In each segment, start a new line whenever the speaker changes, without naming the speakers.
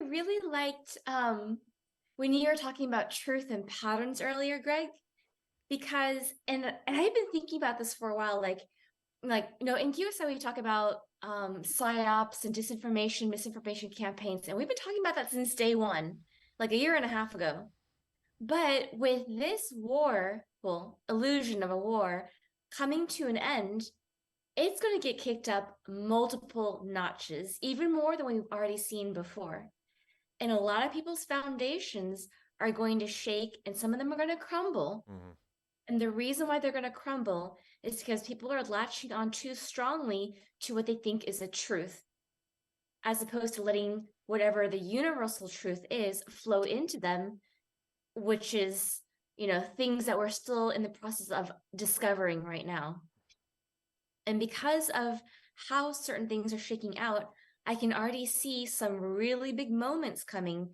really liked when you were talking about truth and patterns earlier, Greg, because and I've been thinking about this for a while, in QSI we talk about psyops and disinformation, misinformation campaigns, and we've been talking about that since day one, like a year and a half ago. But with this war, well, illusion of a war coming to an end, it's going to get kicked up multiple notches, even more than we've already seen before. And a lot of people's foundations are going to shake and some of them are going to crumble.
Hmm.
And the reason why they're going to crumble is because people are latching on too strongly to what they think is a truth, as opposed to letting whatever the universal truth is flow into them, which is, things that we're still in the process of discovering right now. And because of how certain things are shaking out, I can already see some really big moments coming.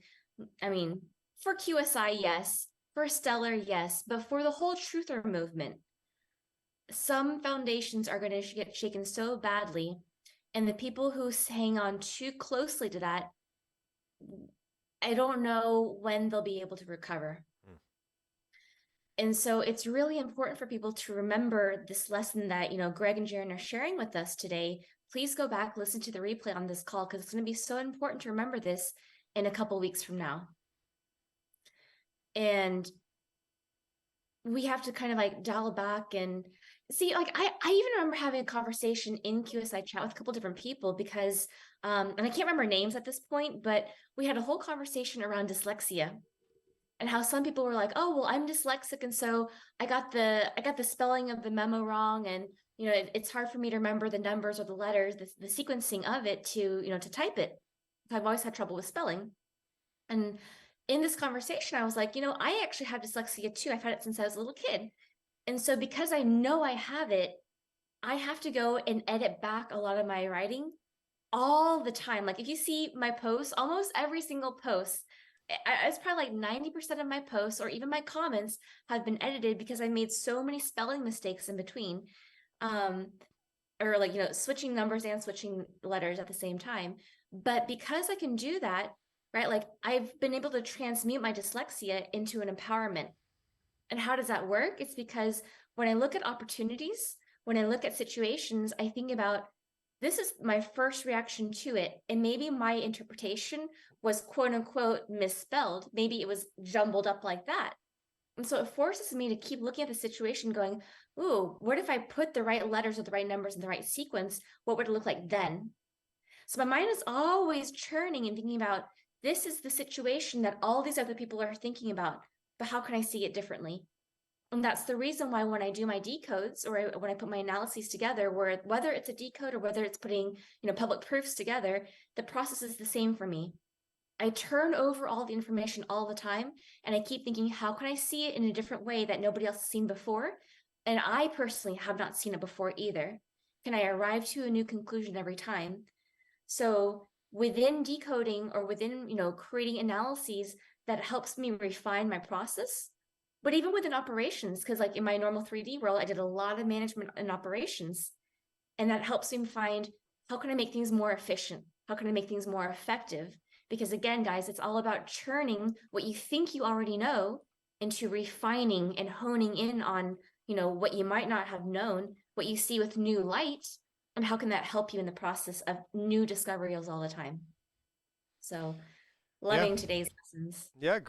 I mean, for QSI, yes. For Stellar, yes. But for the whole truther movement, some foundations are going to get shaken so badly. And the people who hang on too closely to that, I don't know when they'll be able to recover. And so it's really important for people to remember this lesson that, Greg and Jaren are sharing with us today. Please go back, listen to the replay on this call, because it's going to be so important to remember this in a couple weeks from now. And we have to kind of like dial back and see, like I even remember having a conversation in QSI chat with a couple different people because and I can't remember names at this point, but we had a whole conversation around dyslexia and how some people were like, "Oh, well, I'm dyslexic, and so I got the spelling of the memo wrong, and it's hard for me to remember the numbers or the letters, the sequencing of it to type it. I've always had trouble with spelling." And in this conversation, I was like, I actually have dyslexia too. I've had it since I was a little kid, and so because I know I have it, I have to go and edit back a lot of my writing all the time. Like if you see my posts, almost every single post, it's probably like 90% of my posts or even my comments have been edited because I made so many spelling mistakes in between. Um, or like, switching numbers and switching letters at the same time. But because I can do that, right, like I've been able to transmute my dyslexia into an empowerment. And how does that work? It's because when I look at opportunities, when I look at situations, I think about this is my first reaction to it. And maybe my interpretation was quote unquote misspelled. Maybe it was jumbled up like that. And so it forces me to keep looking at the situation going, ooh, what if I put the right letters or the right numbers in the right sequence? What would it look like then? So my mind is always churning and thinking about this is the situation that all these other people are thinking about, but how can I see it differently? And that's the reason why when I do my decodes or when I put my analyses together, whether it's a decode or whether it's putting, public proofs together, the process is the same for me. I turn over all the information all the time, and I keep thinking, how can I see it in a different way that nobody else has seen before? And I personally have not seen it before either. Can I arrive to a new conclusion every time? So within decoding or within, creating analyses, that helps me refine my process. But even within operations, because like in my normal 3D role, I did a lot of management and operations. And that helps me find how can I make things more efficient? How can I make things more effective? Because again, guys, it's all about churning what you think you already know into refining and honing in on, what you might not have known, what you see with new light, and how can that help you in the process of new discoveries all the time. So
Yeah.
loving today's lessons.
Yeah. Great.